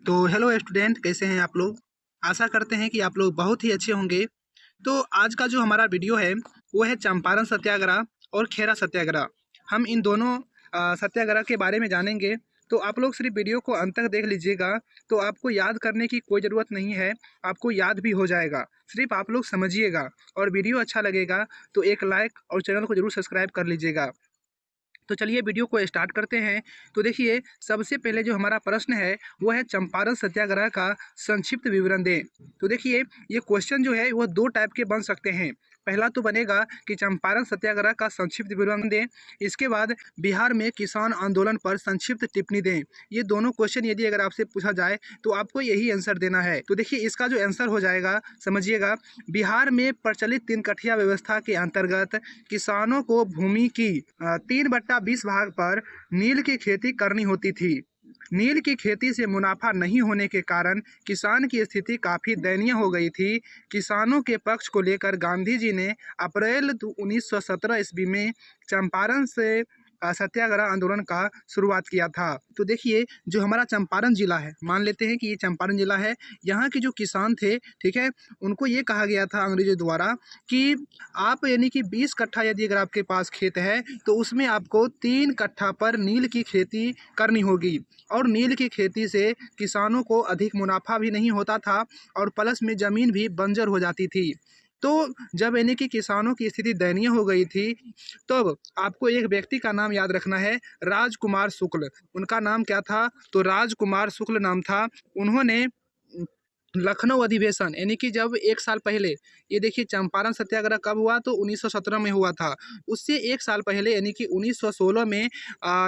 तो hello student, कैसे हैं आप लोग। आशा करते हैं कि आप लोग बहुत ही अच्छे होंगे। तो आज का जो हमारा वीडियो है वो है चंपारण सत्याग्रह और खेरा सत्याग्रह। हम इन दोनों सत्याग्रह के बारे में जानेंगे। तो आप लोग सिर्फ वीडियो को अंत तक देख लीजिएगा, तो आपको याद करने की कोई ज़रूरत नहीं है, आपको याद भी हो जाएगा। सिर्फ आप लोग समझिएगा और वीडियो अच्छा लगेगा तो एक लाइक और चैनल को जरूर सब्सक्राइब कर लीजिएगा। तो चलिए वीडियो को स्टार्ट करते हैं। तो देखिए, सबसे पहले जो हमारा प्रश्न है वो है चंपारण सत्याग्रह का संक्षिप्त विवरण दें। तो देखिए, ये क्वेश्चन जो है वो दो टाइप के बन सकते हैं। पहला तो बनेगा कि चंपारण सत्याग्रह का संक्षिप्त विवरण दें, इसके बाद बिहार में किसान आंदोलन पर संक्षिप्त टिप्पणी दें। ये दोनों क्वेश्चन यदि अगर आपसे पूछा जाए तो आपको यही आंसर देना है। तो देखिए, इसका जो आंसर हो जाएगा, समझिएगा, बिहार में प्रचलित 3 कठिया व्यवस्था के अंतर्गत किसानों को भूमि की 3/20 भाग पर नील की खेती करनी होती थी। नील की खेती से मुनाफा नहीं होने के कारण किसान की स्थिति काफ़ी दयनीय हो गई थी। किसानों के पक्ष को लेकर गांधी जी ने अप्रैल 1917 ईस्वी में चंपारण से सत्याग्रह आंदोलन का शुरुआत किया था। तो देखिए, जो हमारा चंपारण जिला है, मान लेते हैं कि ये चंपारण जिला है। यहाँ के जो किसान थे, ठीक है, उनको ये कहा गया था अंग्रेजों द्वारा कि आप यानी कि 20 कट्ठा यदि अगर आपके पास खेत है तो उसमें आपको 3 कट्ठा पर नील की खेती करनी होगी। और नील की खेती से किसानों को अधिक मुनाफा भी नहीं होता था और प्लस में ज़मीन भी बंजर हो जाती थी। तो जब यानी कि किसानों की स्थिति दयनीय हो गई थी, तब आपको एक व्यक्ति का नाम याद रखना है, राजकुमार शुक्ल। उनका नाम क्या था? तो राजकुमार शुक्ल नाम था। उन्होंने लखनऊ अधिवेशन यानी कि जब 1 साल पहले, ये देखिए चंपारण सत्याग्रह कब हुआ? तो 1917 में हुआ था। उससे 1 साल पहले यानी कि 1916 में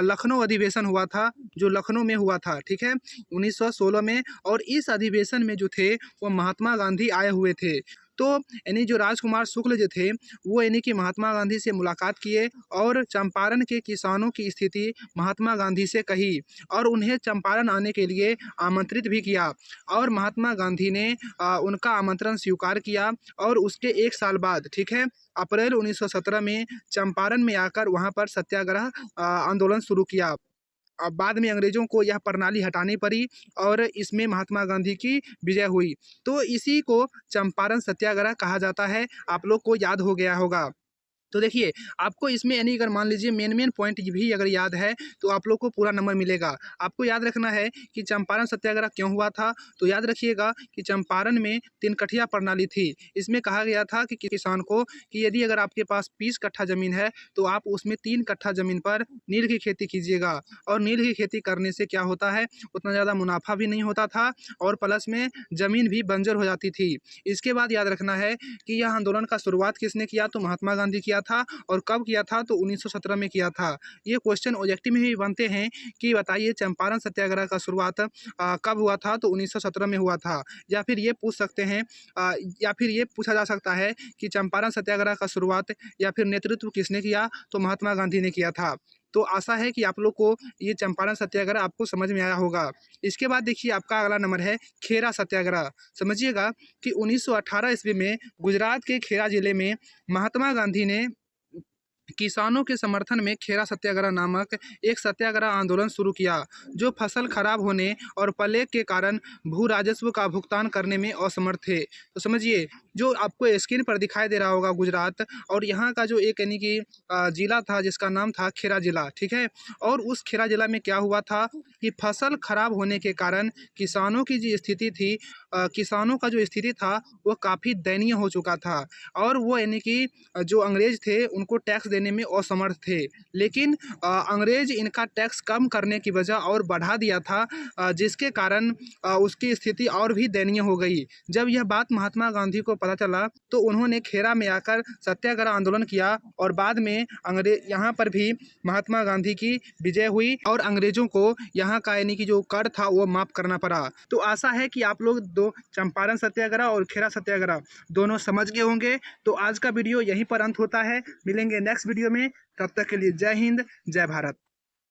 लखनऊ अधिवेशन हुआ था, जो लखनऊ में हुआ था, ठीक है, 1916 में। और इस अधिवेशन में जो थे वो महात्मा गांधी आए हुए थे। तो यानी जो राजकुमार शुक्ल जो थे वो यानी कि महात्मा गांधी से मुलाकात किए और चंपारण के किसानों की स्थिति महात्मा गांधी से कही और उन्हें चंपारण आने के लिए आमंत्रित भी किया। और महात्मा गांधी ने उनका आमंत्रण स्वीकार किया और उसके 1 साल बाद, ठीक है, अप्रैल 1917 में चंपारण में आकर वहाँ पर सत्याग्रह आंदोलन शुरू किया। बाद में अंग्रेजों को यह प्रणाली हटानी पड़ी और इसमें महात्मा गांधी की विजय हुई। तो इसी को चंपारण सत्याग्रह कहा जाता है। आप लोग को याद हो गया होगा। तो देखिए, आपको इसमें यानी अगर मान लीजिए मेन पॉइंट भी अगर याद है तो आप लोग को पूरा नंबर मिलेगा। आपको याद रखना है कि चंपारण सत्याग्रह क्यों हुआ था। तो याद रखिएगा कि चंपारण में 3 कठिया प्रणाली थी। इसमें कहा गया था कि किसान को कि यदि अगर आपके पास 20 कट्ठा ज़मीन है तो आप उसमें 3 कट्ठा ज़मीन पर नील की खेती कीजिएगा। और नील की खेती करने से क्या होता है, उतना ज़्यादा मुनाफा भी नहीं होता था और प्लस में ज़मीन भी बंजर हो जाती थी। इसके बाद याद रखना है कि यह आंदोलन का शुरुआत किसने किया? तो महात्मा गांधी किया था। और कब किया था? तो 1917 में किया था। ये क्वेश्चन ऑब्जेक्टिव में भी बनते हैं कि बताइए चंपारण सत्याग्रह का शुरुआत कब हुआ था? तो 1917 में हुआ था। या फिर ये पूछ सकते हैं, या फिर ये पूछा जा सकता है कि चंपारण सत्याग्रह का शुरुआत या फिर नेतृत्व किसने किया? तो महात्मा गांधी ने किया था। तो आशा है कि आप लोग को ये चंपारण सत्याग्रह आपको समझ में आया होगा। इसके बाद देखिए, आपका अगला नंबर है खेरा सत्याग्रह। समझिएगा कि 1918 ईस्वी में गुजरात के खेरा जिले में महात्मा गांधी ने किसानों के समर्थन में खेरा सत्याग्रह नामक एक सत्याग्रह आंदोलन शुरू किया, जो फसल खराब होने और प्लेग के कारण भू राजस्व का भुगतान करने में असमर्थ थे। तो समझिए, जो आपको स्क्रीन पर दिखाई दे रहा होगा गुजरात, और यहाँ का जो एक यानी कि जिला था जिसका नाम था खेरा जिला, ठीक है। और उस खेरा जिला में क्या हुआ था कि फसल खराब होने के कारण किसानों की जो स्थिति थी, किसानों का जो स्थिति था वो काफ़ी दयनीय हो चुका था। और वो यानी कि जो अंग्रेज थे उनको टैक्स देने में असमर्थ थे। लेकिन अंग्रेज इनका टैक्स कम करने की वजह और बढ़ा दिया था, जिसके कारण उसकी स्थिति और भी दयनीय हो गई। जब यह बात महात्मा गांधी को पता चला तो उन्होंने खेरा में आकर सत्याग्रह आंदोलन किया और बाद में अंग्रेज यहाँ पर भी महात्मा गांधी की विजय हुई और अंग्रेजों को यहाँ का यानी कि जो कर था वो माफ़ करना पड़ा। तो आशा है कि आप लोग दो चंपारण सत्याग्रह और खेरा सत्याग्रह दोनों समझ गए होंगे। तो आज का वीडियो यहीं पर अंत होता है। मिलेंगे नेक्स्ट वीडियो में, तब तक के लिए जय हिंद, जय भारत।